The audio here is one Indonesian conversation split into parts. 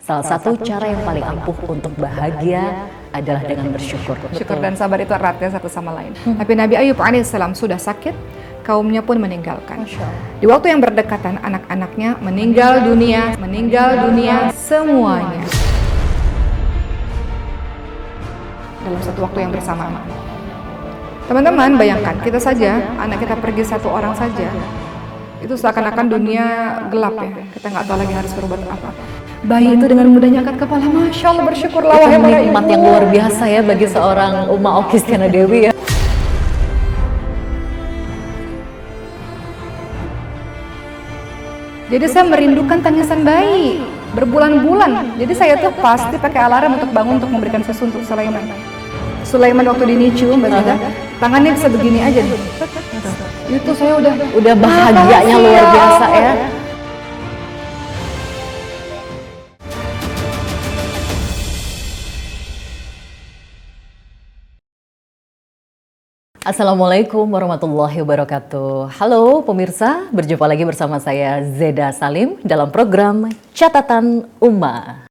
Salah satu cara yang paling ampuh untuk bahagia adalah dengan bersyukur. Syukur dan sabar itu erat ya satu sama lain. Tapi Nabi Ayub alaihissalam sudah sakit, kaumnya pun meninggalkan. Di waktu yang berdekatan, anak-anaknya meninggal dunia semuanya. Dalam satu waktu yang bersamaan. Teman-teman, bayangkan kita saja, anak kita pergi satu orang saja, itu seakan-akan dunia gelap ya. Kita nggak tahu lagi harus berbuat apa. Bayi itu dengan mudahnya angkat kepala, Masya Allah, bersyukurlah wahai para ibu. Nikmat yang luar biasa ya bagi seorang Uma Okistina Dewi ya. Jadi saya merindukan tangisan bayi berbulan-bulan. Jadi saya tuh pasti pakai alarm untuk bangun untuk memberikan susu untuk Sulaiman. Sulaiman waktu dinicu, Mbak Zida, tangannya bisa begini aja. Itu saya udah bahagianya luar biasa ya. Assalamualaikum warahmatullahi wabarakatuh. Halo pemirsa, berjumpa lagi bersama saya Zeda Salim dalam program Catatan Uma.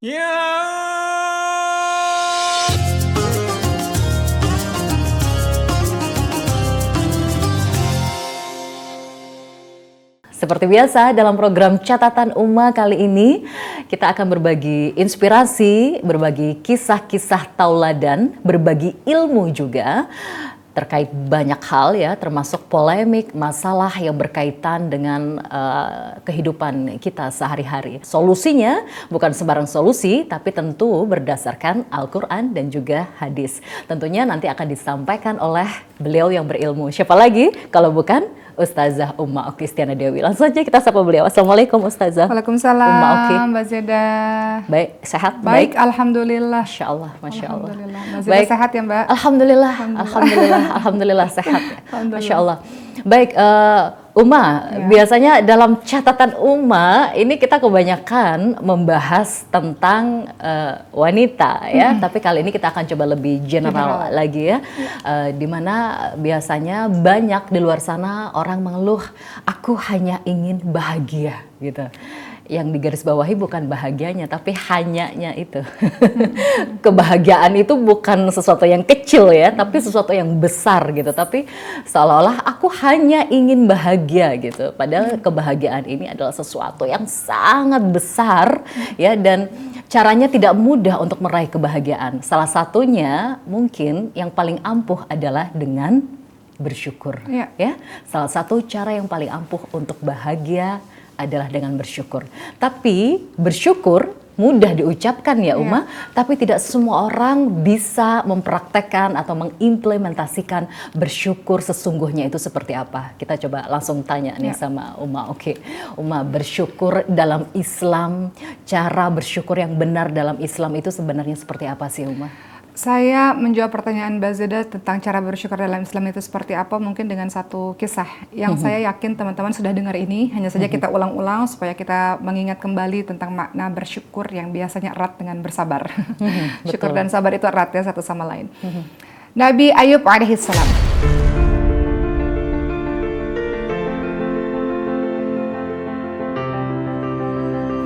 Seperti biasa dalam program Catatan Uma kali ini kita akan berbagi inspirasi, berbagi kisah-kisah tauladan, berbagi ilmu juga terkait banyak hal ya, termasuk polemik, masalah yang berkaitan dengan kehidupan kita sehari-hari. Solusinya bukan sembarang solusi, tapi tentu berdasarkan Al-Quran dan juga hadis. Tentunya nanti akan disampaikan oleh beliau yang berilmu. Siapa lagi kalau bukan Ustazah Uma Okistina Dewi. Langsung aja kita sapa beliau. Assalamualaikum Ustazah. Waalaikumsalam Uma Oki. Mbak Zeda. Baik, sehat? Baik, alhamdulillah. Masya Allah, Masya Allah. Mbak Zeda sehat ya Mbak? Alhamdulillah sehat. Masya Allah. Baik, Uma, biasanya dalam catatan Uma ini kita kebanyakan membahas tentang wanita ya, tapi kali ini kita akan coba lebih general lagi ya, dimana biasanya banyak di luar sana orang mengeluh, aku hanya ingin bahagia gitu. Yang digarisbawahi bukan bahagianya, tapi hanyanya itu. Kebahagiaan itu bukan sesuatu yang kecil ya, tapi sesuatu yang besar gitu. Tapi seolah-olah aku hanya ingin bahagia gitu. Padahal kebahagiaan ini adalah sesuatu yang sangat besar ya, dan caranya tidak mudah untuk meraih kebahagiaan. Salah satunya mungkin yang paling ampuh adalah dengan bersyukur. Ya. Salah satu cara yang paling ampuh untuk bahagia adalah dengan bersyukur. Tapi bersyukur mudah diucapkan ya Uma, tapi tidak semua orang bisa mempraktekkan atau mengimplementasikan bersyukur sesungguhnya itu seperti apa. Kita coba langsung tanya nih sama Uma. Oke, Uma, bersyukur dalam Islam, cara bersyukur yang benar dalam Islam itu sebenarnya seperti apa sih Uma? Saya menjawab pertanyaan Mbak Zeda tentang cara bersyukur dalam Islam itu seperti apa mungkin dengan satu kisah yang saya yakin teman-teman sudah dengar ini, hanya saja kita ulang-ulang supaya kita mengingat kembali tentang makna bersyukur yang biasanya erat dengan bersabar. Syukur dan sabar itu erat ya satu sama lain. Nabi Ayub alaihissalam.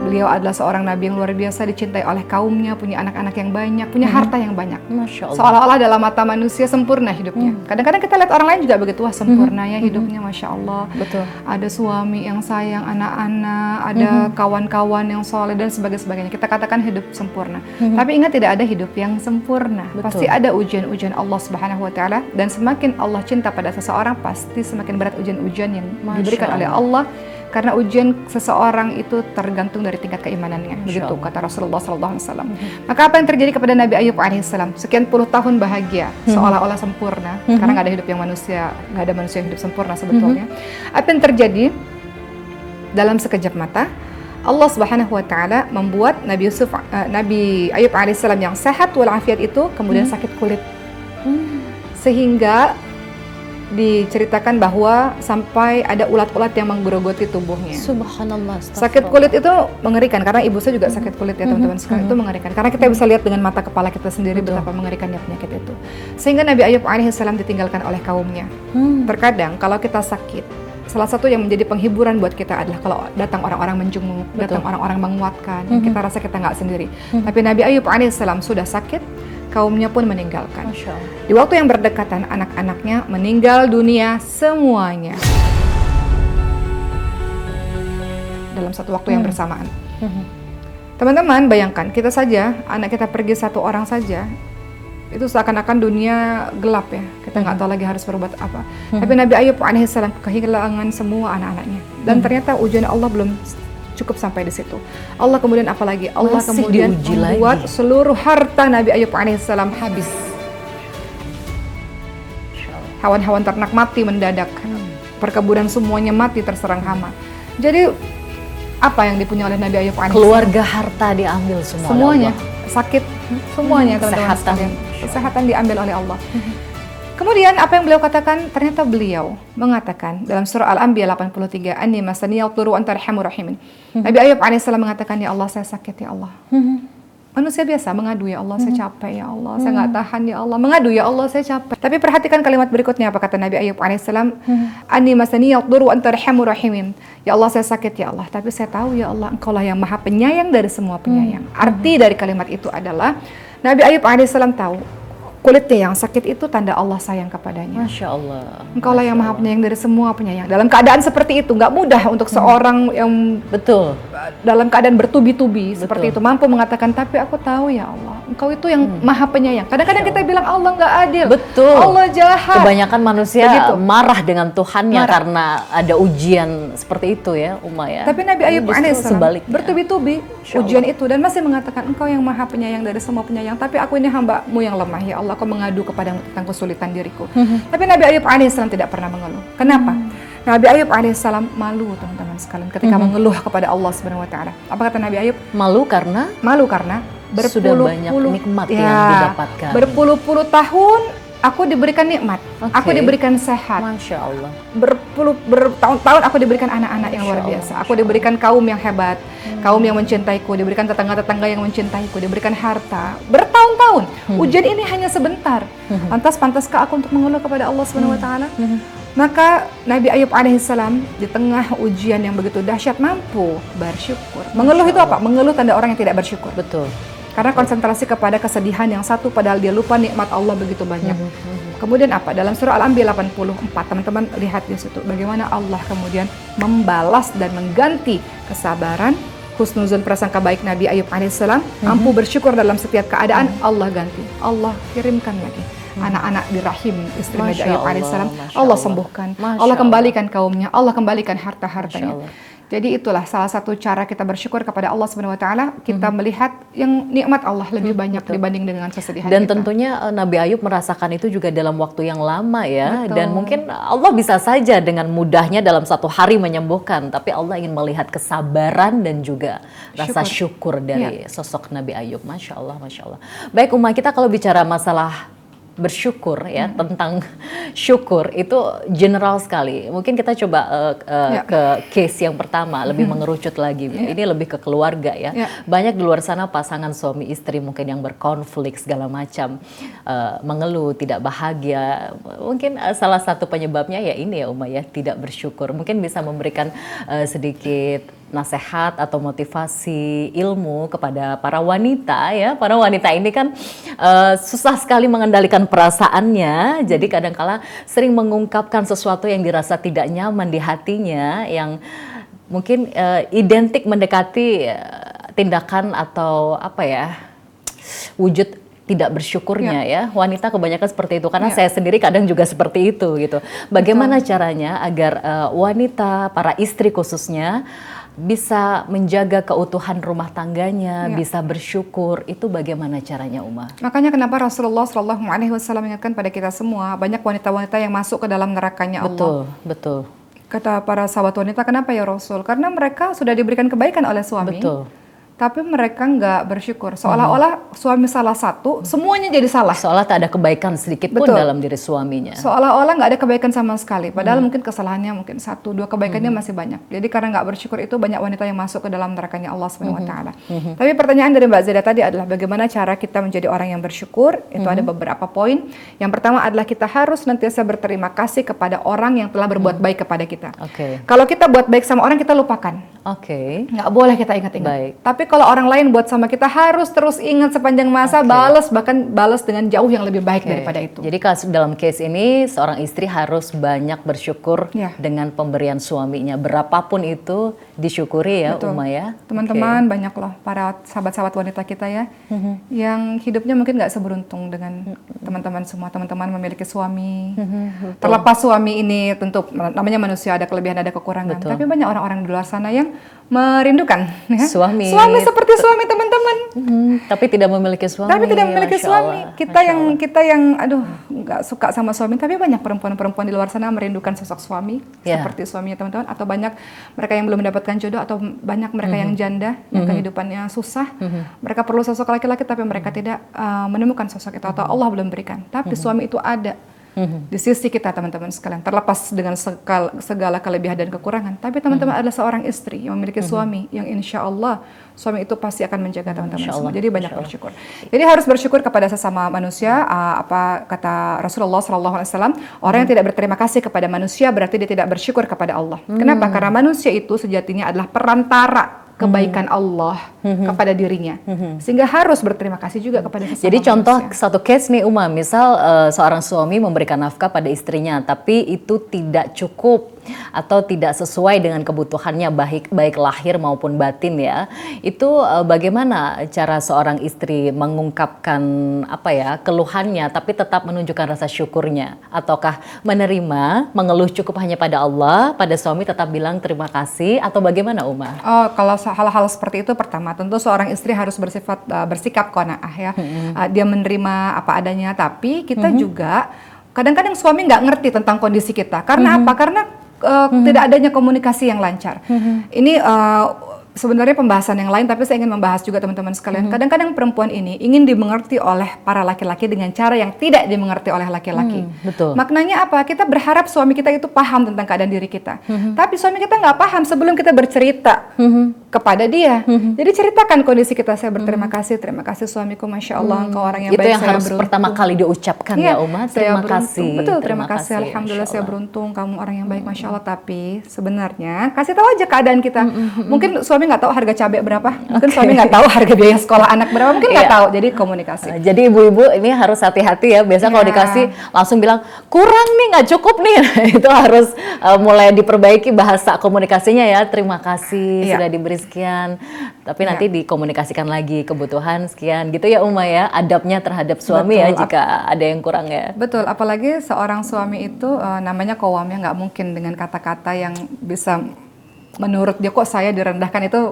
Beliau adalah seorang nabi yang luar biasa, dicintai oleh kaumnya, punya anak-anak yang banyak, punya harta yang banyak. Masya Allah. Seolah-olah dalam mata manusia sempurna hidupnya. Kadang-kadang kita lihat orang lain juga begitu, wah sempurna ya hidupnya, Masya Allah. Betul. Ada suami yang sayang, anak-anak, ada kawan-kawan yang soleh dan sebagainya. Kita katakan hidup sempurna. Tapi ingat, tidak ada hidup yang sempurna. Betul. Pasti ada ujian-ujian Allah Subhanahu Wa Taala, dan semakin Allah cinta pada seseorang, pasti semakin berat ujian-ujian yang diberikan oleh Allah. Karena ujian seseorang itu tergantung dari tingkat keimanannya, begitu kata Rasulullah SAW. Maka apa yang terjadi kepada Nabi Ayub alaihissalam? Sekian puluh tahun bahagia, seolah-olah sempurna, karena nggak ada hidup yang manusia, nggak ada manusia yang hidup sempurna sebetulnya. Apa yang terjadi? Dalam sekejap mata, Allah Subhanahu Wa Taala membuat Nabi Ayub alaihissalam yang sehat walafiat itu kemudian sakit kulit, sehingga diceritakan bahwa sampai ada ulat-ulat yang menggerogoti tubuhnya. Subhanallah. Sakit kulit itu mengerikan, karena ibu saya juga sakit kulit ya teman-teman sekalian. Itu mengerikan karena kita bisa lihat dengan mata kepala kita sendiri betapa mengerikannya penyakit itu. Sehingga Nabi Ayub alaihissalam ditinggalkan oleh kaumnya. Terkadang kalau kita sakit, salah satu yang menjadi penghiburan buat kita adalah kalau datang orang-orang menjenguk, datang orang-orang menguatkan, kita rasa kita nggak sendiri. Tapi Nabi Ayub alaihissalam sudah sakit, kaumnya pun meninggalkan. Di waktu yang berdekatan, anak-anaknya meninggal dunia semuanya dalam satu waktu yang bersamaan. Teman-teman, bayangkan kita saja, anak kita pergi satu orang saja, itu seakan-akan dunia gelap ya. Kita nggak tahu lagi harus berbuat apa. Tapi Nabi Ayub alaihissalam kehilangan semua anak-anaknya. Dan ternyata ujian Allah belum cukup sampai di situ. Allah kemudian apalagi? Allah Masih kemudian diuji membuat lagi. seluruh harta Nabi Ayub alaihissalam habis. Hewan-hewan ternak mati mendadak. Perkebunan semuanya mati terserang hama. Jadi apa yang dipunya oleh Nabi Ayub alaihissalam? Keluarga, harta diambil semua. Semuanya, oleh Allah. sakit semuanya, teman-teman sekalian. Kesehatan diambil oleh Allah. Kemudian apa yang beliau katakan? Ternyata beliau mengatakan dalam surah Al-Anbiya 83, "Anni masaniyal dhurru wa anta arhamur rahimin." Nabi Ayub alaihissalam mengatakan, "Ya Allah, saya sakit ya Allah." Manusia biasa mengadu, ya Allah, saya capek ya Allah, saya nggak tahan ya Allah. Mengadu, ya Allah, saya capek. Tapi perhatikan kalimat berikutnya, apa kata Nabi Ayub alaihissalam? "Anni masaniyal dhurru wa anta arhamur rahimin." Ya Allah, saya sakit ya Allah, tapi saya tahu ya Allah, Engkaulah yang maha penyayang dari semua penyayang. Arti dari kalimat itu adalah Nabi Ayub alaihissalam tahu kulitnya yang sakit itu tanda Allah sayang kepadanya. Masya Allah. Engkaulah yang maha penyayang dari semua penyayang. Dalam keadaan seperti itu, nggak mudah untuk seorang yang Betul. dalam keadaan bertubi-tubi seperti itu mampu mengatakan, tapi aku tahu ya Allah, Engkau itu yang maha penyayang. Kadang-kadang kita bilang Allah nggak adil, Betul. Allah jahat. Kebanyakan manusia Begitu. marah dengan Tuhannya Marah. karena ada ujian seperti itu ya, Umma ya. Tapi Nabi Ayub Justru alaihissalam sebaliknya. bertubi-tubi Insya Allah. ujian itu dan masih mengatakan, Engkau yang maha penyayang dari semua penyayang, tapi aku ini hamba-Mu yang lemah ya Allah, aku mengadu kepadamu tentang kesulitan diriku. Tapi Nabi Ayub alaihissalam tidak pernah mengeluh. Kenapa? Nabi Ayub alaihissalam malu, teman-teman sekalian, ketika mengeluh kepada Allah Subhanahu wa taala. Apa kata Nabi Ayub? Malu karena Malu karena sudah banyak nikmat yang didapatkan. Berpuluh-puluh tahun aku diberikan nikmat, Oke. aku diberikan sehat, Masya Allah. bertahun-tahun aku diberikan anak-anak yang luar Masya biasa. Allah, Aku diberikan kaum yang hebat, kaum yang mencintaiku, diberikan tetangga-tetangga yang mencintaiku, diberikan harta. Bertahun-tahun. Ujian ini hanya sebentar. Lantas pantaskah aku untuk mengeluh kepada Allah Subhanahu wa taala? Maka Nabi Ayub alaihissalam di tengah ujian yang begitu dahsyat mampu bersyukur. Mengeluh itu apa? Mengeluh tanda orang yang tidak bersyukur. Betul. Karena konsentrasi kepada kesedihan yang satu padahal dia lupa nikmat Allah begitu banyak. Kemudian apa? Dalam surah Al-Anbiya 84, teman-teman lihat di situ bagaimana Allah kemudian membalas dan mengganti kesabaran, husnuzon prasangka baik Nabi Ayub alaihissalam, mampu bersyukur dalam setiap keadaan, Allah ganti. Allah kirimkan lagi anak-anak di rahim istri Nabi Masya Ayub Allah, alaihissalam, Masya Allah Allah. sembuhkan, Masya Allah kembalikan kaumnya, Allah kembalikan Masya harta-hartanya. Allah. Jadi itulah salah satu cara kita bersyukur kepada Allah Subhanahu wa taala, kita melihat yang nikmat Allah lebih banyak dibanding dengan kesedihan Dan kita. tentunya Nabi Ayub merasakan itu juga dalam waktu yang lama ya. Betul. Dan mungkin Allah bisa saja dengan mudahnya dalam satu hari menyembuhkan. Tapi Allah ingin melihat kesabaran dan juga rasa syukur dari sosok Nabi Ayub. Masya Allah, Masya Allah. Baik Umma, kita kalau bicara masalah bersyukur ya, tentang syukur itu general sekali. Mungkin kita coba ke case yang pertama, lebih mengerucut lagi. Ini lebih ke keluarga ya. Banyak di luar sana pasangan suami istri mungkin yang berkonflik segala macam, mengeluh, tidak bahagia. Mungkin salah satu penyebabnya ya ini ya Umma ya, tidak bersyukur. Mungkin bisa memberikan sedikit nasihat atau motivasi ilmu kepada para wanita ya. Para wanita ini kan susah sekali mengendalikan perasaannya, jadi kadangkala sering mengungkapkan sesuatu yang dirasa tidak nyaman di hatinya, yang mungkin identik mendekati tindakan atau apa ya, wujud tidak bersyukurnya ya. Wanita kebanyakan seperti itu, karena saya sendiri kadang juga seperti itu gitu. Bagaimana caranya agar wanita, para istri khususnya, bisa menjaga keutuhan rumah tangganya, bisa bersyukur, itu bagaimana caranya Umma? Makanya kenapa Rasulullah SAW mengingatkan pada kita semua, banyak wanita-wanita yang masuk ke dalam nerakanya Allah. Betul, betul. Kata para sahabat wanita, kenapa ya Rasul? Karena mereka sudah diberikan kebaikan oleh suami. Betul. tapi mereka nggak bersyukur. Seolah-olah suami salah satu, semuanya jadi salah. Seolah tak ada kebaikan sedikit pun dalam diri suaminya. Seolah-olah nggak ada kebaikan sama sekali. Padahal mungkin kesalahannya mungkin 1-2, kebaikannya masih banyak. Jadi karena nggak bersyukur itu banyak wanita yang masuk ke dalam nerakanya Allah Subhanahu Wa Taala. Tapi pertanyaan dari Mbak Zeda tadi adalah bagaimana cara kita menjadi orang yang bersyukur? Itu ada beberapa poin. Yang pertama adalah kita harus nantiasa berterima kasih kepada orang yang telah berbuat baik kepada kita. Kalau kita buat baik sama orang, kita lupakan. Nggak boleh kita ingat-ingat. Tapi kalau orang lain buat sama kita, harus terus ingat sepanjang masa, balas, bahkan balas dengan jauh yang lebih baik daripada itu. Jadi dalam case ini seorang istri harus banyak bersyukur dengan pemberian suaminya, berapapun itu disyukuri ya. Uma ya. Teman-teman banyak loh para sahabat-sahabat wanita kita ya, yang hidupnya mungkin nggak seberuntung dengan teman-teman semua. Teman-teman memiliki suami, terlepas suami ini tentu namanya manusia, ada kelebihan ada kekurangan. Tapi banyak orang-orang di luar sana yang merindukan suami seperti suami teman-teman. Tapi tidak memiliki suami. Kita yang aduh nggak suka sama suami, tapi banyak perempuan-perempuan di luar sana merindukan sosok suami seperti suaminya teman-teman. Atau banyak mereka yang belum mendapatkan jodoh, atau banyak mereka yang janda yang kehidupannya susah. Mereka perlu sosok laki-laki, tapi mereka tidak menemukan sosok itu, atau Allah belum berikan. Tapi suami itu ada di sisi kita teman-teman sekalian, terlepas dengan segala kelebihan dan kekurangan. Tapi teman-teman adalah seorang istri yang memiliki suami yang insya Allah suami itu pasti akan menjaga teman-teman semua. Jadi banyak bersyukur. Jadi harus bersyukur kepada sesama manusia. Apa kata Rasulullah SAW, orang yang tidak berterima kasih kepada manusia berarti dia tidak bersyukur kepada Allah. Kenapa? Karena manusia itu sejatinya adalah perantara kebaikan Allah kepada dirinya, sehingga harus berterima kasih juga kepada sesama. Jadi contoh satu case nih Uma, misal seorang suami memberikan nafkah pada istrinya, tapi itu tidak cukup atau tidak sesuai dengan kebutuhannya baik lahir maupun batin ya. Itu bagaimana cara seorang istri mengungkapkan keluhannya tapi tetap menunjukkan rasa syukurnya? Ataukah menerima, mengeluh cukup hanya pada Allah, pada suami tetap bilang terima kasih, atau bagaimana Uma? Kalau hal-hal seperti itu, pertama tentu seorang istri harus bersikap qanaah ya. Dia menerima apa adanya, tapi kita juga kadang-kadang suami nggak ngerti tentang kondisi kita. Karena apa? Karena tidak adanya komunikasi yang lancar. Ini sebenarnya pembahasan yang lain, tapi saya ingin membahas juga teman-teman sekalian. Kadang-kadang perempuan ini ingin dimengerti oleh para laki-laki dengan cara yang tidak dimengerti oleh laki-laki. Maknanya apa? Kita berharap suami kita itu paham tentang keadaan diri kita. Tapi suami kita nggak paham sebelum kita bercerita kepada dia. Jadi ceritakan kondisi kita. Saya berterima kasih, terima kasih suamiku, masya Allah, engkau orang yang itu baik. Itu yang harus pertama kali diucapkan ya Uma. Terima kasih. Betul, terima kasih. Alhamdulillah saya beruntung, kamu orang yang baik, masya Allah. Tapi sebenarnya kasih tahu aja keadaan kita. Mungkin suami nggak tahu harga cabai berapa, mungkin suami nggak tahu harga biaya sekolah anak berapa, mungkin nggak tahu. Jadi komunikasi. Jadi ibu-ibu ini harus hati-hati ya. Biasa kalau dikasih langsung bilang kurang nih, nggak cukup nih. Itu harus mulai diperbaiki bahasa komunikasinya ya. Terima kasih sudah diberi sekian. Tapi nanti dikomunikasikan lagi kebutuhan sekian gitu ya Uma ya. Adabnya terhadap suami ya jika ada yang kurang ya. Betul. Apalagi seorang suami itu namanya qawwam ya, nggak mungkin dengan kata-kata yang bisa menurut dia kok saya direndahkan itu.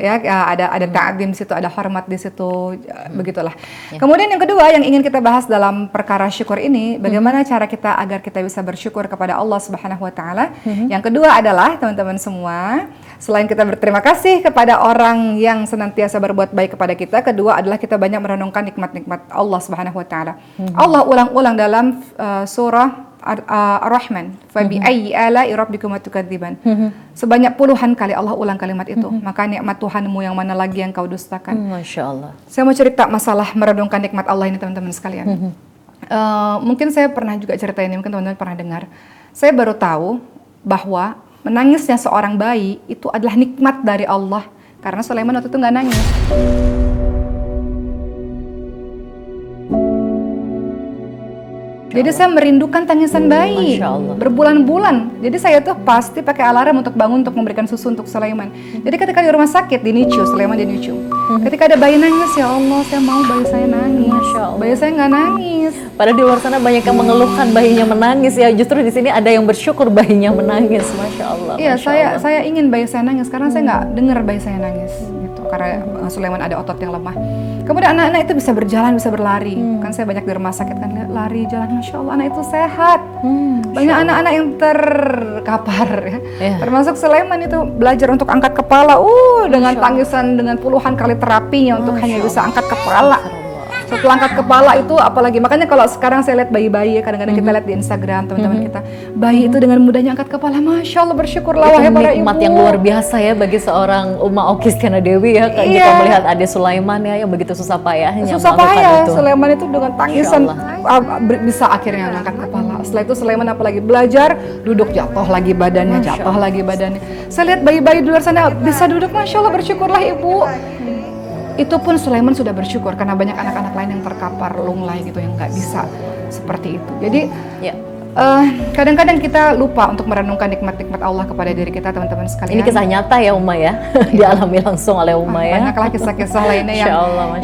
Ya ada ta'zim di situ, ada hormat di situ, begitulah. Kemudian yang kedua yang ingin kita bahas dalam perkara syukur ini, bagaimana cara kita agar kita bisa bersyukur kepada Allah Subhanahu Wa Taala. Yang kedua adalah teman-teman semua, selain kita berterima kasih kepada orang yang senantiasa berbuat baik kepada kita, kedua adalah kita banyak merenungkan nikmat-nikmat Allah Subhanahu Wa Taala. Allah ulang-ulang dalam surah Ar-Rahman, fabi ayyi ala'i rabbikuma tukadziban. Sebanyak puluhan kali Allah ulang kalimat itu. Maka nikmat Tuhanmu yang mana lagi yang kau dustakan. Masya Allah. Saya mau cerita masalah merenungkan nikmat Allah ini teman-teman sekalian. Mungkin saya pernah juga cerita ini, mungkin teman-teman pernah dengar. Saya baru tahu bahwa menangisnya seorang bayi itu adalah nikmat dari Allah. Karena Sulaiman waktu itu nggak nangis. Jadi saya merindukan tangisan bayi berbulan-bulan. Jadi saya tuh pasti pakai alarm untuk bangun untuk memberikan susu untuk Sulaiman. Jadi ketika di rumah sakit di NICU, Sulaiman di NICU. Ketika ada bayi nangis, ya Allah, saya mau bayi saya nangis. Bayi saya nggak nangis. Padahal di luar sana banyak yang mengeluhkan bayinya menangis ya. Justru di sini ada yang bersyukur bayinya menangis. Masya Allah. Iya, saya ingin bayi saya nangis karena saya nggak dengar bayi saya nangis. Gitu. karena Sulaiman ada otot yang lemah. Kemudian anak-anak itu bisa berjalan, bisa berlari. Kan saya banyak di rumah sakit kan lari, jalan, Masya Allah anak itu sehat. Banyak anak-anak yang terkapar ya. Termasuk Sulaiman itu belajar untuk angkat kepala. Dengan tangisan, dengan puluhan kali terapinya untuk hanya bisa angkat kepala. Setelah angkat kepala itu apalagi, makanya kalau sekarang saya lihat bayi-bayi ya, kadang-kadang kita lihat di Instagram teman-teman kita, bayi itu dengan mudahnya angkat kepala, Masya Allah, bersyukurlah wahai para ibu. Nikmat yang luar biasa ya bagi seorang Okistiana Dewi ya, jika melihat Ade Sulaiman ya yang begitu susah payahnya. Susah payah, Sulaiman itu dengan tangisan bisa akhirnya angkat kepala. Setelah itu Sulaiman apalagi belajar, duduk jatuh lagi badannya, jatuh lagi badannya. Saya lihat bayi-bayi di luar sana bisa duduk, Masya Allah, bersyukurlah ibu. Itu pun Sulaiman sudah bersyukur karena banyak anak-anak lain yang terkapar lunglai gitu yang nggak bisa seperti itu. Jadi kadang-kadang kita lupa untuk merenungkan nikmat-nikmat Allah kepada diri kita, teman-teman sekalian. Ini kisah nyata ya Uma ya, dialami langsung oleh Uma ya. Banyaklah kisah-kisah lainnya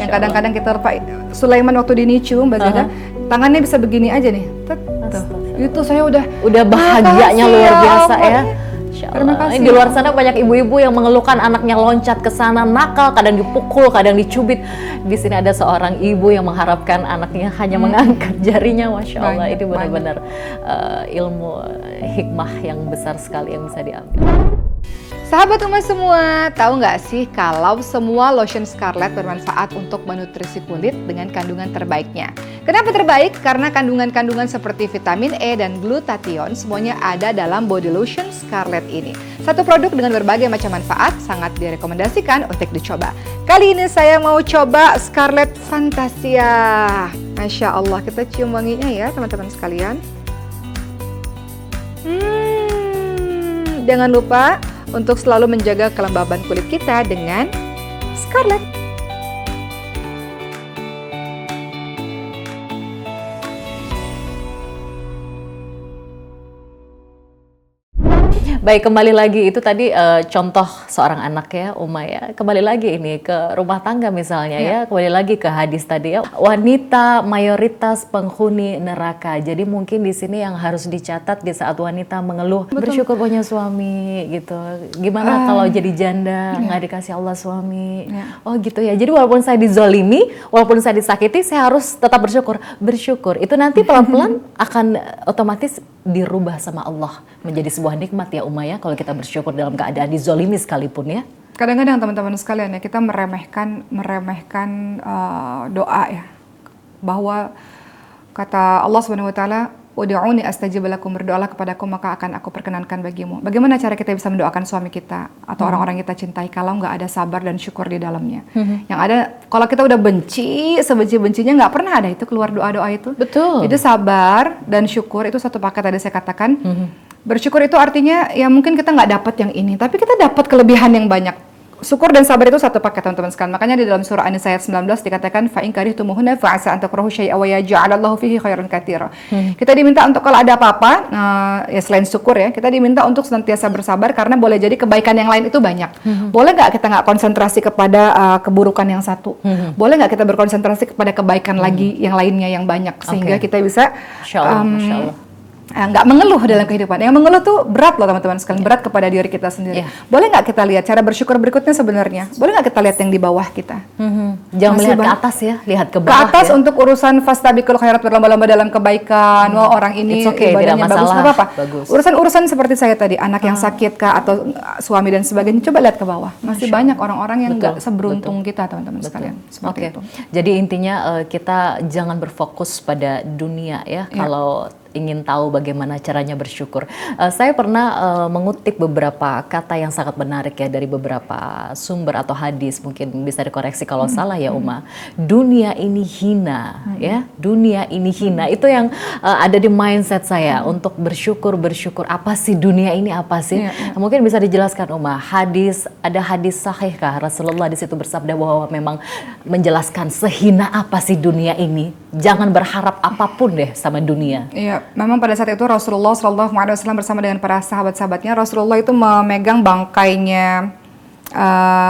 yang kadang-kadang kita lupa. Sulaiman waktu dinicu Mbak Zada, tangannya bisa begini aja nih. Itu saya udah bahagianya luar biasa ya. Terima kasih. Di luar sana banyak ibu-ibu yang mengeluhkan anaknya loncat ke sana, nakal, kadang dipukul, kadang dicubit. Di sini ada seorang ibu yang mengharapkan anaknya hanya mengangkat jarinya, Masya Allah. Ini benar-benar ilmu hikmah yang besar sekali yang bisa diambil. Sahabat Uma semua, tahu nggak sih kalau semua lotion Scarlett bermanfaat untuk menutrisi kulit dengan kandungan terbaiknya? Kenapa terbaik? Karena kandungan-kandungan seperti vitamin E dan glutathione semuanya ada dalam body lotion Scarlett ini. Satu produk dengan berbagai macam manfaat, sangat direkomendasikan untuk dicoba. Kali ini saya mau coba Scarlett Fantasia. Masya Allah, kita cium wanginya ya teman-teman sekalian. Jangan lupa untuk selalu menjaga kelembaban kulit kita dengan Scarlett. Baik, kembali lagi itu tadi contoh seorang anak ya, Uma ya. Kembali lagi ini ke rumah tangga misalnya ya. Kembali lagi ke hadis tadi ya. Wanita mayoritas penghuni neraka. Jadi mungkin di sini yang harus dicatat di saat wanita mengeluh, bersyukur punya suami gitu. Gimana kalau jadi janda nggak dikasih Allah suami? Oh gitu ya. Jadi walaupun saya dizolimi, walaupun saya disakiti, saya harus tetap bersyukur. Bersyukur itu nanti pelan-pelan akan otomatis dirubah sama Allah menjadi sebuah nikmat ya Uma ya, kalau kita bersyukur dalam keadaan dizolimi sekalipun ya. Kadang-kadang teman-teman sekalian ya, kita meremehkan doa ya, bahwa kata Allah Subhanahu Wa Taala, ud'uni astajib lakum, berdoalah kepadaku maka akan aku perkenankan bagimu. Bagaimana cara kita bisa mendoakan suami kita atau orang-orang kita cintai kalau nggak ada sabar dan syukur di dalamnya? Yang ada, kalau kita udah benci, sebenci-bencinya nggak pernah ada itu keluar doa-doa itu. Betul. Jadi sabar dan syukur itu satu paket tadi saya katakan. Bersyukur itu artinya ya mungkin kita nggak dapat yang ini, tapi kita dapat kelebihan yang banyak. Syukur dan sabar itu satu paket teman-teman sekalian. Makanya di dalam surah An-Nisa ayat 19 dikatakan fa in karihtumuhunna fa asa an takrahu syai'an wa yaj'alallahu fihi khairan katsira. Kita diminta untuk kalau ada apa-apa ya selain syukur ya, kita diminta untuk senantiasa bersabar karena boleh jadi kebaikan yang lain itu banyak. Boleh nggak kita nggak konsentrasi kepada keburukan yang satu? Boleh nggak kita berkonsentrasi kepada kebaikan lagi yang lainnya yang banyak sehingga kita bisa Masya Allah. nggak mengeluh dalam kehidupan. Yang mengeluh tuh berat loh teman-teman sekalian, berat kepada diri kita sendiri. Boleh nggak kita lihat cara bersyukur berikutnya sebenarnya? Boleh nggak kita lihat yang di bawah kita? Jangan melihat ke atas ya, lihat ke bawah. Ke atas ya. Untuk urusan fastabiqul khairat, berlomba-lomba dalam kebaikan. Wah orang ini ibadahnya bagus, nggak apa-apa. Urusan saya tadi, anak yang sakit kah atau suami dan sebagainya, coba lihat ke bawah. Masih banyak orang-orang yang nggak seberuntung kita teman-teman sekalian. Seperti itu. Jadi intinya kita jangan berfokus pada dunia ya. Kalau ingin tahu bagaimana caranya bersyukur. Saya pernah mengutip beberapa kata yang sangat menarik ya dari beberapa sumber atau hadis, mungkin bisa dikoreksi kalau salah ya Uma. Dunia ini hina ya, dunia ini hina. Itu yang ada di mindset saya untuk bersyukur apa sih dunia ini, apa sih? Mungkin bisa dijelaskan Uma, ada hadis sahih kah Rasulullah di situ bersabda bahwa memang menjelaskan sehina apa sih dunia ini? Jangan berharap apapun deh sama dunia. Iya, memang pada saat itu Rasulullah SAW bersama dengan para sahabat-sahabatnya, Rasulullah itu memegang bangkainya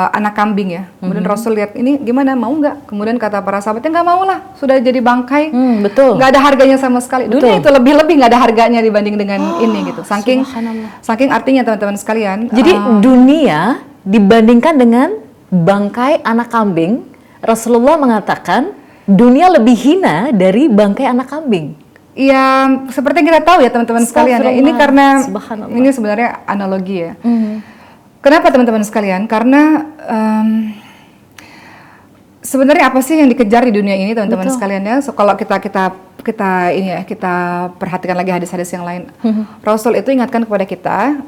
anak kambing ya. Kemudian Rasul lihat ini gimana, mau nggak? Kemudian kata para sahabatnya nggak mau lah, sudah jadi bangkai, betul. Nggak ada harganya sama sekali. Dunia itu lebih nggak ada harganya dibanding dengan ini gitu. Saking artinya teman-teman sekalian. Jadi dunia dibandingkan dengan bangkai anak kambing, Rasulullah mengatakan dunia lebih hina dari bangkai anak kambing. Ya, seperti yang kita tahu ya teman-teman sekalian ya. Ini karena Subhanallah. ini sebenarnya analogi ya. Kenapa teman-teman sekalian? Karena sebenarnya apa sih yang dikejar di dunia ini teman-teman sekalian ya? So, kalau kita ini ya, kita perhatikan lagi hadis-hadis yang lain. Rasul itu ingatkan kepada kita,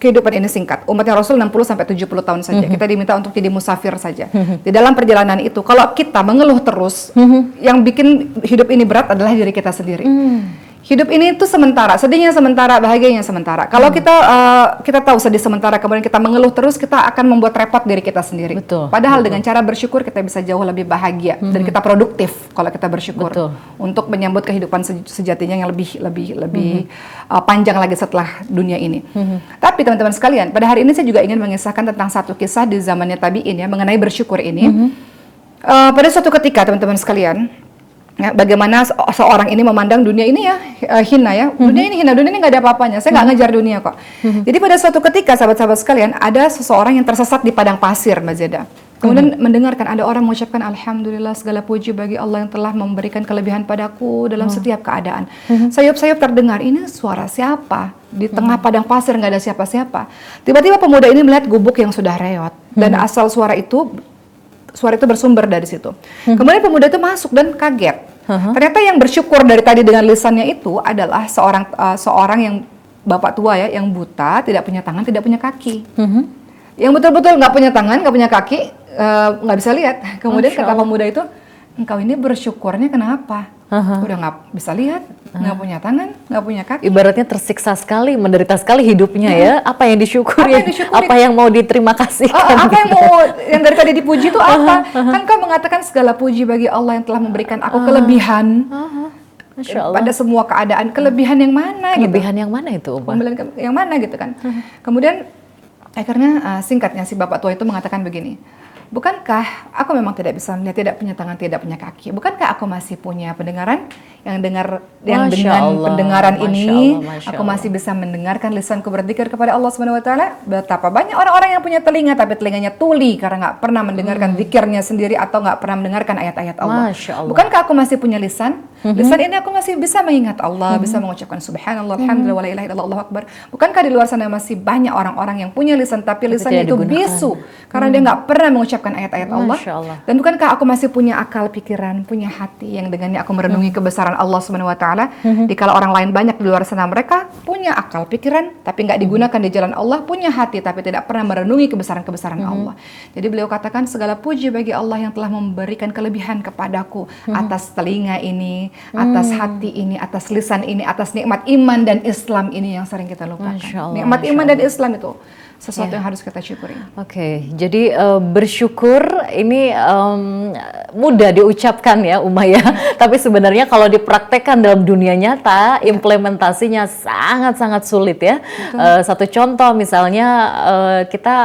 kehidupan ini singkat. Umatnya Rasul 60 sampai 70 tahun saja. Kita diminta untuk jadi musafir saja. Di dalam perjalanan itu, kalau kita mengeluh terus, yang bikin hidup ini berat adalah diri kita sendiri. Hidup ini itu sementara, sedihnya sementara, bahagianya sementara. Kalau kita tahu sedih sementara, kemudian kita mengeluh terus, kita akan membuat repot diri kita sendiri. Betul, Padahal dengan cara bersyukur kita bisa jauh lebih bahagia dan kita produktif kalau kita bersyukur untuk menyambut kehidupan sejatinya yang lebih panjang lagi setelah dunia ini. Tapi teman-teman sekalian, pada hari ini saya juga ingin mengisahkan tentang satu kisah di zamannya tabi'in ya mengenai bersyukur ini. Pada suatu ketika teman-teman sekalian, ya, bagaimana seorang ini memandang dunia ini ya hina ya. Dunia ini hina, dunia ini nggak ada apa-apanya. Saya nggak ngejar dunia kok. Jadi pada suatu ketika sahabat-sahabat sekalian, ada seseorang yang tersesat di padang pasir, Mbak Zeda. Kemudian mendengarkan ada orang mengucapkan alhamdulillah, segala puji bagi Allah yang telah memberikan kelebihan padaku dalam setiap keadaan. Sayup-sayup terdengar, ini suara siapa? Di tengah padang pasir nggak ada siapa-siapa. Tiba-tiba pemuda ini melihat gubuk yang sudah reot dan asal suara itu bersumber dari situ. Kemudian pemuda itu masuk dan kaget. Ternyata yang bersyukur dari tadi dengan lisannya itu adalah seorang yang bapak tua ya, yang buta, tidak punya tangan, tidak punya kaki. Yang betul-betul nggak punya tangan, nggak punya kaki, nggak bisa lihat. Kemudian kata pemuda itu, engkau ini bersyukurnya kenapa? Udah nggak bisa lihat, nggak punya tangan, nggak punya kaki. Ibaratnya tersiksa sekali, menderita sekali hidupnya ya. Apa yang disyukuri? Apa yang mau diterima kasihkan? Apa yang dari tadi dipuji itu apa? Kan kau mengatakan segala puji bagi Allah yang telah memberikan aku kelebihan. Masya Allah. Pada semua keadaan, kelebihan yang mana? Kelebihan yang mana itu, Umar? Yang mana gitu kan? Kemudian akhirnya singkatnya si bapak tua itu mengatakan begini. Bukankah aku memang tidak bisa melihat, tidak punya tangan, tidak punya kaki? Bukankah aku masih punya pendengaran yang dengan pendengaran ini aku masih bisa mendengarkan lisanku berzikir kepada Allah Subhanahu wa taala? Betapa banyak orang-orang yang punya telinga tapi telinganya tuli karena nggak pernah mendengarkan zikirnya sendiri atau nggak pernah mendengarkan ayat-ayat Allah. Bukankah aku masih punya lisan? Lisan ini aku masih bisa mengingat Allah, bisa mengucapkan subhanallah, alhamdulillah, wa la ilaha illallah, Allahu akbar. Bukankah di luar sana masih banyak orang-orang yang punya lisan tapi lisannya itu bisu karena dia nggak pernah mengucapkan ayat-ayat Allah. Dan bukankah aku masih punya akal pikiran, punya hati yang dengannya aku merenungi kebesaran Allah Subhanahu wa taala. Dikala orang lain banyak di luar sana, mereka punya akal pikiran tapi nggak digunakan di jalan Allah, punya hati tapi tidak pernah merenungi kebesaran-kebesaran Allah. Jadi beliau katakan segala puji bagi Allah yang telah memberikan kelebihan kepadaku atas telinga ini, atas hati ini, atas lisan ini, atas nikmat iman dan Islam ini yang sering kita lupakan. Nikmat iman dan Islam itu sesuatu yang harus kita syukuri. Oke, jadi bersyukur ini mudah diucapkan ya Umaya, tapi sebenarnya kalau dipraktekkan dalam dunia nyata, implementasinya sangat-sangat sulit ya. Satu contoh misalnya kita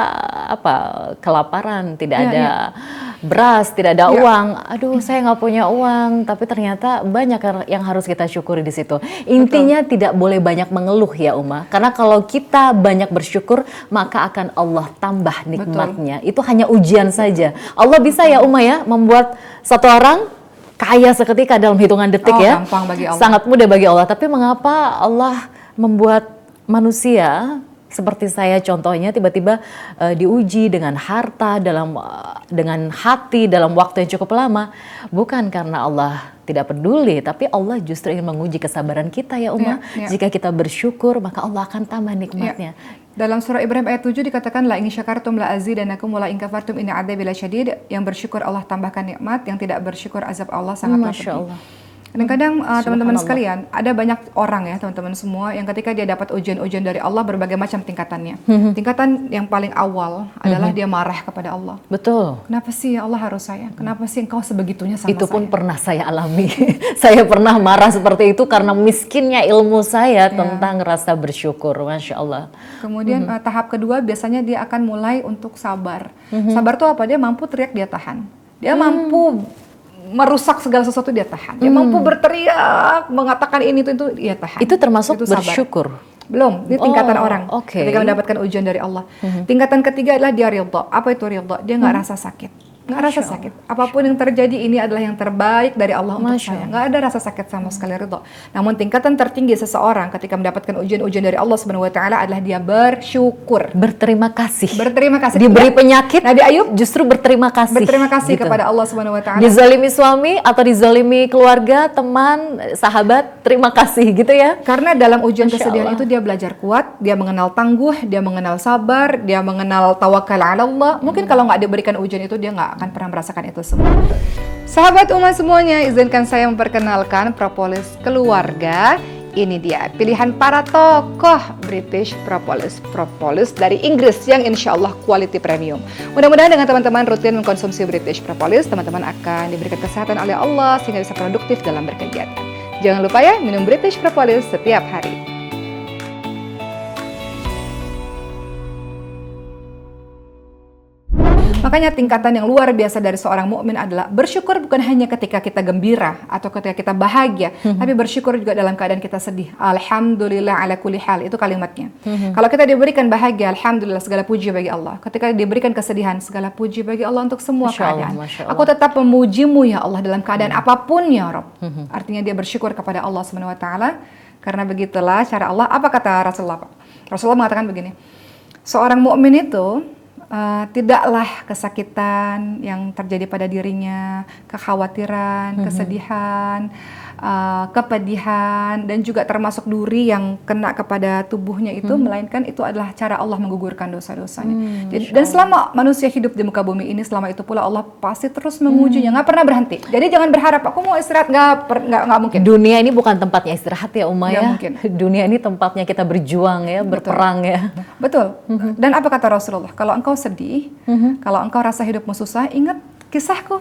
kelaparan, tidak ada beras, tidak ada uang. Aduh, saya nggak punya uang, tapi ternyata banyak yang harus kita syukuri di situ. Intinya tidak boleh banyak mengeluh ya Uma, karena kalau kita banyak bersyukur maka akan Allah tambah nikmatnya. Itu hanya ujian saja. Allah bisa ya Uma ya membuat satu orang kaya seketika dalam hitungan detik ya. Gampang bagi Allah. Sangat mudah bagi Allah. Tapi mengapa Allah membuat manusia seperti saya contohnya tiba-tiba diuji dengan harta, dengan hati dalam waktu yang cukup lama? Bukan karena Allah tidak peduli, tapi Allah justru ingin menguji kesabaran kita ya Uma. Jika kita bersyukur maka Allah akan tambah nikmatnya. Dalam surah Ibrahim ayat 7 dikatakan la in syakartum la azidanakum wa la in kafartum inna adzabi lasyadid. Yang bersyukur Allah tambahkan nikmat, yang tidak bersyukur azab Allah sangat pedih. Kadang-kadang teman-teman sekalian, ada banyak orang ya teman-teman semua yang ketika dia dapat ujian-ujian dari Allah berbagai macam tingkatannya. Tingkatan yang paling awal adalah dia marah kepada Allah. Betul. Kenapa sih ya Allah harus saya? Kenapa sih engkau sebegitunya sama saya? Itu pun pernah saya alami. Saya pernah marah seperti itu karena miskinnya ilmu saya tentang rasa bersyukur. Masya Allah. Kemudian tahap kedua biasanya dia akan mulai untuk sabar. Sabar itu apa? Dia mampu teriak, dia tahan. Dia mampu merusak segala sesuatu, dia tahan. Dia mampu berteriak, mengatakan ini itu dia tahan. Itu termasuk itu bersyukur. Belum, ini tingkatan orang oke. ketika mendapatkan ujian dari Allah. Tingkatan ketiga adalah dia ridha. Apa itu ridha? Dia nggak rasa sakit. Nggak rasa sakit. Apapun yang terjadi ini adalah yang terbaik dari Allah untuk saya. Nggak ada rasa sakit sama sekali, ridha. Namun tingkatan tertinggi seseorang ketika mendapatkan ujian-ujian dari Allah Subhanahu wa taala adalah dia bersyukur. Berterima kasih. Berterima kasih. Diberi penyakit, Nabi Ayub justru berterima kasih. berterima kasih gitu. kepada Allah Subhanahu wa taala. Dizalimi suami atau dizalimi keluarga, teman, sahabat, terima kasih gitu ya. Karena dalam ujian Masya kesedihan Allah. itu dia belajar kuat, dia mengenal tangguh, dia mengenal sabar, dia mengenal tawakal ala Allah. Mungkin kalau nggak diberikan ujian itu dia nggak akan pernah merasakan itu semua. Sahabat umat semuanya, izinkan saya memperkenalkan Propolis Keluarga. Ini dia pilihan para tokoh British Propolis. Propolis dari Inggris yang insya Allah quality premium. Mudah-mudahan dengan teman-teman rutin mengkonsumsi British Propolis, teman-teman akan diberikan kesehatan oleh Allah sehingga bisa produktif dalam berkegiatan. Jangan lupa ya, minum British Propolis setiap hari. Makanya tingkatan yang luar biasa dari seorang mukmin adalah bersyukur bukan hanya ketika kita gembira atau ketika kita bahagia, tapi bersyukur juga dalam keadaan kita sedih. Alhamdulillah ala kulli hal, itu kalimatnya. Kalau kita diberikan bahagia, alhamdulillah, segala puji bagi Allah. Ketika diberikan kesedihan, segala puji bagi Allah untuk semua keadaan. Masya Allah. Aku tetap memujimu ya Allah dalam keadaan apapun ya Rabb. Artinya dia bersyukur kepada Allah Subhanahu wa taala karena begitulah cara Allah. Apa kata Rasulullah? Rasulullah mengatakan begini. Seorang mukmin itu tidaklah kesakitan yang terjadi pada dirinya, kekhawatiran, kesedihan, kepedihan, dan juga termasuk duri yang kena kepada tubuhnya itu, melainkan itu adalah cara Allah menggugurkan dosa-dosanya. Dan selama manusia hidup di muka bumi ini, selama itu pula Allah pasti terus memujinya, nggak pernah berhenti. Jadi jangan berharap aku mau istirahat, nggak mungkin. Dunia ini bukan tempatnya istirahat ya Uma Nggak ya. mungkin. Dunia ini tempatnya kita berjuang ya, berperang ya. Betul. Dan apa kata Rasulullah? Kalau engkau sedih, kalau engkau rasa hidupmu susah, ingat kisahku.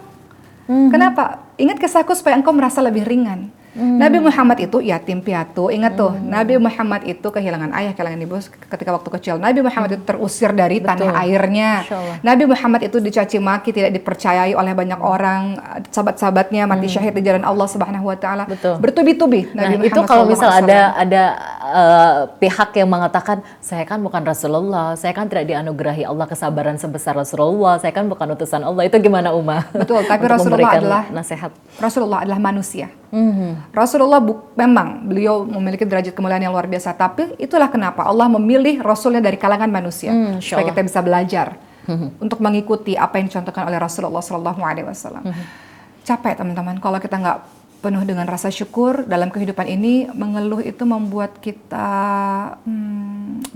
Kenapa? Ingat kisahku supaya engkau merasa lebih ringan. Nabi Muhammad itu yatim piatu, ingat tuh. Nabi Muhammad itu kehilangan ayah, kehilangan ibu ketika waktu kecil. Nabi Muhammad itu terusir dari tanah airnya. Nabi Muhammad itu dicaci maki, tidak dipercayai oleh banyak orang. Sahabat-sahabatnya mati syahid di jalan Allah Subhanahu wa taala. Bertubi-tubi. Nah, Nabi itu Muhammad kalau misal SAW. ada pihak yang mengatakan, saya kan bukan Rasulullah, saya kan tidak dianugerahi Allah kesabaran sebesar Rasulullah, saya kan bukan utusan Allah. Itu gimana Uma? Betul, tapi Untuk Rasulullah memberikan adalah nasihat. Rasulullah adalah manusia. Rasulullah memang beliau memiliki derajat kemuliaan yang luar biasa, tapi itulah kenapa Allah memilih Rasulnya dari kalangan manusia supaya kita bisa belajar untuk mengikuti apa yang dicontohkan oleh Rasulullah SAW. Capek teman-teman kalau kita nggak penuh dengan rasa syukur dalam kehidupan ini. Mengeluh itu membuat kita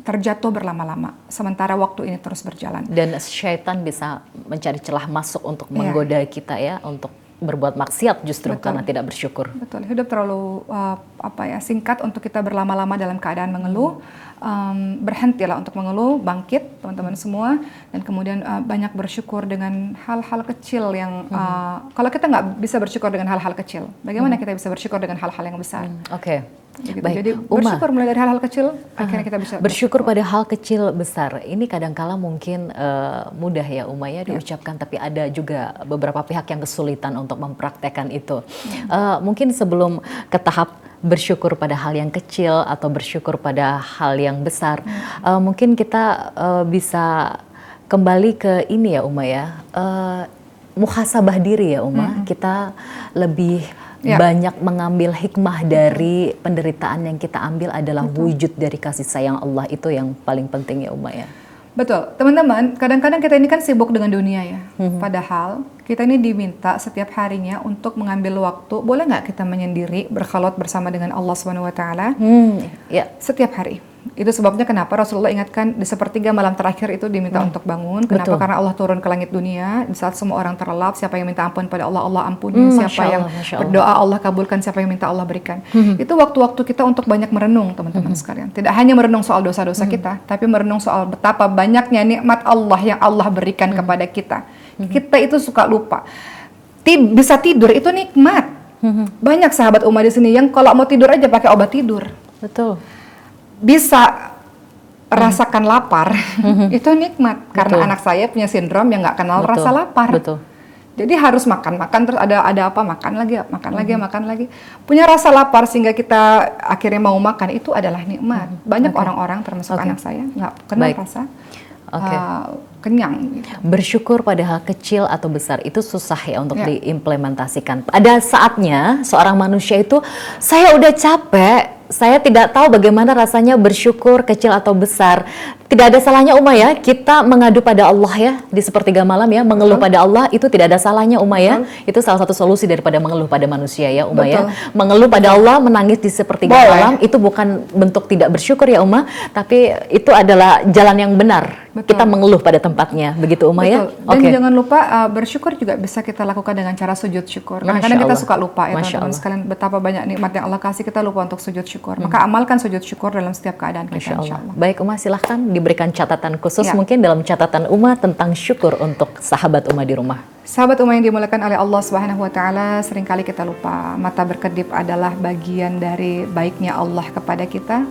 terjatuh berlama-lama, sementara waktu ini terus berjalan. Dan syaitan bisa mencari celah masuk untuk menggoda kita ya, untuk berbuat maksiat justru karena tidak bersyukur. Betul, hidup terlalu singkat untuk kita berlama-lama dalam keadaan mengeluh. Berhentilah untuk mengeluh, bangkit teman-teman semua, dan kemudian banyak bersyukur dengan hal-hal kecil yang kalau kita nggak bisa bersyukur dengan hal-hal kecil, bagaimana kita bisa bersyukur dengan hal-hal yang besar? Oke. Begitu. Baik, Jadi bersyukur mulai dari hal-hal kecil, akhirnya kita bisa bersyukur pada hal kecil besar. Ini kadangkala mungkin mudah ya Uma ya diucapkan, tapi ada juga beberapa pihak yang kesulitan untuk mempraktekkan itu. Mungkin sebelum ke tahap bersyukur pada hal yang kecil atau bersyukur pada hal yang besar, mungkin kita bisa kembali ke ini ya Uma ya, muhasabah diri ya Uma. Kita lebih banyak mengambil hikmah dari penderitaan yang kita ambil adalah wujud dari kasih sayang Allah. Itu yang paling penting ya Uma ya. Betul, teman-teman, kadang-kadang kita ini kan sibuk dengan dunia ya. Padahal kita ini diminta setiap harinya untuk mengambil waktu, boleh nggak kita menyendiri, berkhalwat bersama dengan Allah Subhanahu wa taala? Setiap hari. Itu sebabnya kenapa Rasulullah ingatkan di sepertiga malam terakhir itu diminta untuk bangun. Kenapa? Karena Allah turun ke langit dunia di saat semua orang terlelap. Siapa yang minta ampun pada Allah, Allah ampuni. Siapa yang berdoa, Allah kabulkan. Siapa yang minta, Allah berikan. Itu waktu-waktu kita untuk banyak merenung, teman-teman sekalian. Tidak hanya merenung soal dosa-dosa kita, tapi merenung soal betapa banyaknya nikmat Allah yang Allah berikan kepada kita. Kita itu suka lupa. Bisa tidur itu nikmat. Banyak sahabat umat di sini yang kalau mau tidur aja pakai obat tidur. Betul. Bisa rasakan lapar, itu nikmat. Karena anak saya punya sindrom yang nggak kenal rasa lapar. Jadi harus makan terus ada apa makan lagi. Punya rasa lapar sehingga kita akhirnya mau makan, itu adalah nikmat. Banyak orang-orang termasuk anak saya nggak kenal rasa kenyang. Gitu. Bersyukur pada hal kecil atau besar itu susah ya untuk diimplementasikan. Ada saatnya seorang manusia itu, saya udah capek, saya tidak tahu bagaimana rasanya bersyukur kecil atau besar. Tidak ada salahnya ya, kita mengadu pada Allah ya, di sepertiga malam ya, mengeluh pada Allah itu tidak ada salahnya ya. Itu salah satu solusi daripada mengeluh pada manusia ya ya. Mengeluh pada Allah, menangis di sepertiga malam itu bukan bentuk tidak bersyukur ya tapi itu adalah jalan yang benar. Kita mengeluh pada tempatnya, begitu ya. Dan jangan lupa bersyukur juga bisa kita lakukan dengan cara sujud syukur. Kadang-kadang kita suka lupa ya teman-teman sekalian, betapa banyak nikmat yang Allah kasih, kita lupa untuk sujud syukur. Maka amalkan sujud syukur dalam setiap keadaan kita, insyaallah. Baik silahkan diberikan catatan khusus mungkin dalam catatan tentang syukur untuk sahabat di rumah. Sahabat yang dimuliakan oleh Allah Subhanahu wa taala, seringkali kita lupa mata berkedip adalah bagian dari baiknya Allah kepada kita.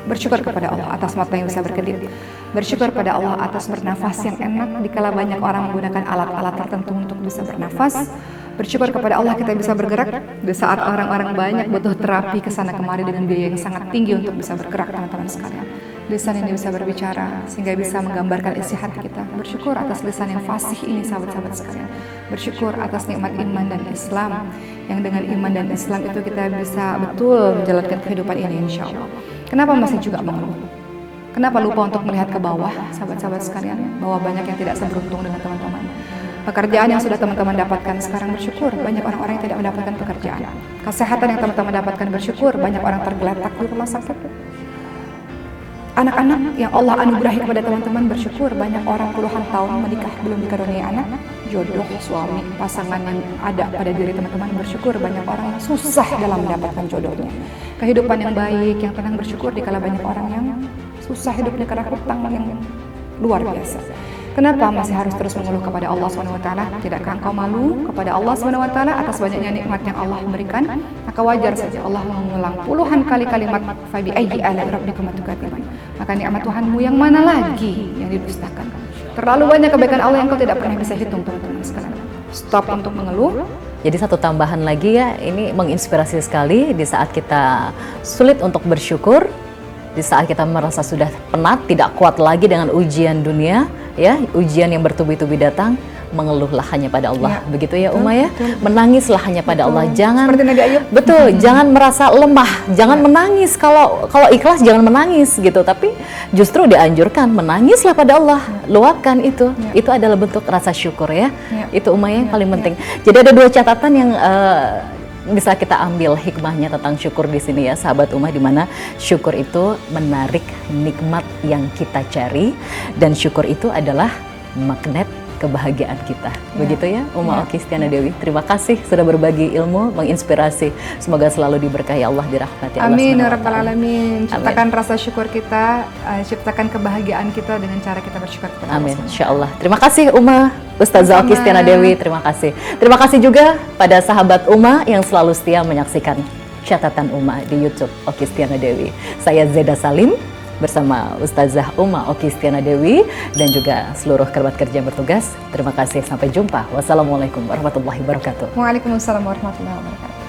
Bersyukur kepada Allah atas mata yang bisa berkedip. Bersyukur pada Allah atas bernafas yang enak dikala banyak orang menggunakan alat-alat tertentu untuk bisa bernafas. Bersyukur kepada Allah kita bisa bergerak di saat orang-orang banyak butuh terapi kesana kemari dengan biaya yang sangat tinggi untuk bisa bergerak, teman-teman sekalian. Lisan ini bisa berbicara sehingga bisa menggambarkan isi hati kita. Bersyukur atas lisan yang fasih ini, sahabat-sahabat sekalian. Bersyukur atas nikmat iman dan Islam, yang dengan iman dan Islam itu kita bisa betul menjalankan kehidupan ini, insya Allah. Kenapa masih juga mengeluh? Kenapa lupa untuk melihat ke bawah, sahabat-sahabat sekalian, bahwa banyak yang tidak seberuntung dengan teman-teman. Pekerjaan yang sudah teman-teman dapatkan sekarang, bersyukur. Banyak orang-orang yang tidak mendapatkan pekerjaan. Kesehatan yang teman-teman dapatkan, bersyukur. Banyak orang tergeletak di rumah sakit. Anak-anak yang Allah anugerahi kepada teman-teman, bersyukur. Banyak orang puluhan tahun menikah belum dikaruniai anak, jodoh, suami, pasangan yang ada pada diri teman-teman, bersyukur. Banyak orang susah dalam mendapatkan jodohnya. Kehidupan yang baik, yang tenang, bersyukur dikala banyak orang yang susah hidupnya karena hutang yang luar biasa. Kenapa masih harus terus mengeluh kepada Allah SWT? Tidakkah engkau malu kepada Allah SWT atas banyaknya nikmat yang Allah berikan? Maka wajar saja Allah mengulang puluhan kali kalimat fabi ayyi ala rabbikum tukadziban. Maka nikmat Tuhanmu yang mana lagi yang didustakan? Terlalu banyak kebaikan Allah yang kau tidak pernah bisa hitung, teman-teman sekalian. Stop untuk mengeluh. Jadi satu tambahan lagi ya, ini menginspirasi sekali di saat kita sulit untuk bersyukur, di saat kita merasa sudah penat, tidak kuat lagi dengan ujian dunia, ya, ujian yang bertubi-tubi datang, mengeluhlah hanya pada Allah. Begitu ya ya. Menangislah hanya pada Allah. Jangan seperti Nabi Ayub. Betul, jangan merasa lemah, jangan menangis. Kalau ikhlas jangan menangis gitu, tapi justru dianjurkan menangislah pada Allah. Luapkan itu. Itu adalah bentuk rasa syukur ya. Itu yang paling penting. Jadi ada dua catatan yang bisa kita ambil hikmahnya tentang syukur di sini ya, sahabat di mana syukur itu menarik nikmat yang kita cari, dan syukur itu adalah magnet kebahagiaan kita. Begitu ya, Okistiana Dewi. Terima kasih sudah berbagi ilmu, menginspirasi. Semoga selalu diberkahi Allah, dirahmati Allah. Amin ya rabbal alamin. Ciptakan rasa syukur kita, ciptakan kebahagiaan kita dengan cara kita bersyukur kepada Allah. Amin, insyaallah. Terima kasih Ustazah Okistiana Dewi, terima kasih. Terima kasih juga pada sahabat yang selalu setia menyaksikan catatan di YouTube Okistiana Dewi. Saya Zeda Salim bersama Ustazah Okistiana Dewi dan juga seluruh kerabat kerja yang bertugas. Terima kasih, sampai jumpa. Wassalamualaikum warahmatullahi wabarakatuh. Waalaikumsalam warahmatullahi wabarakatuh.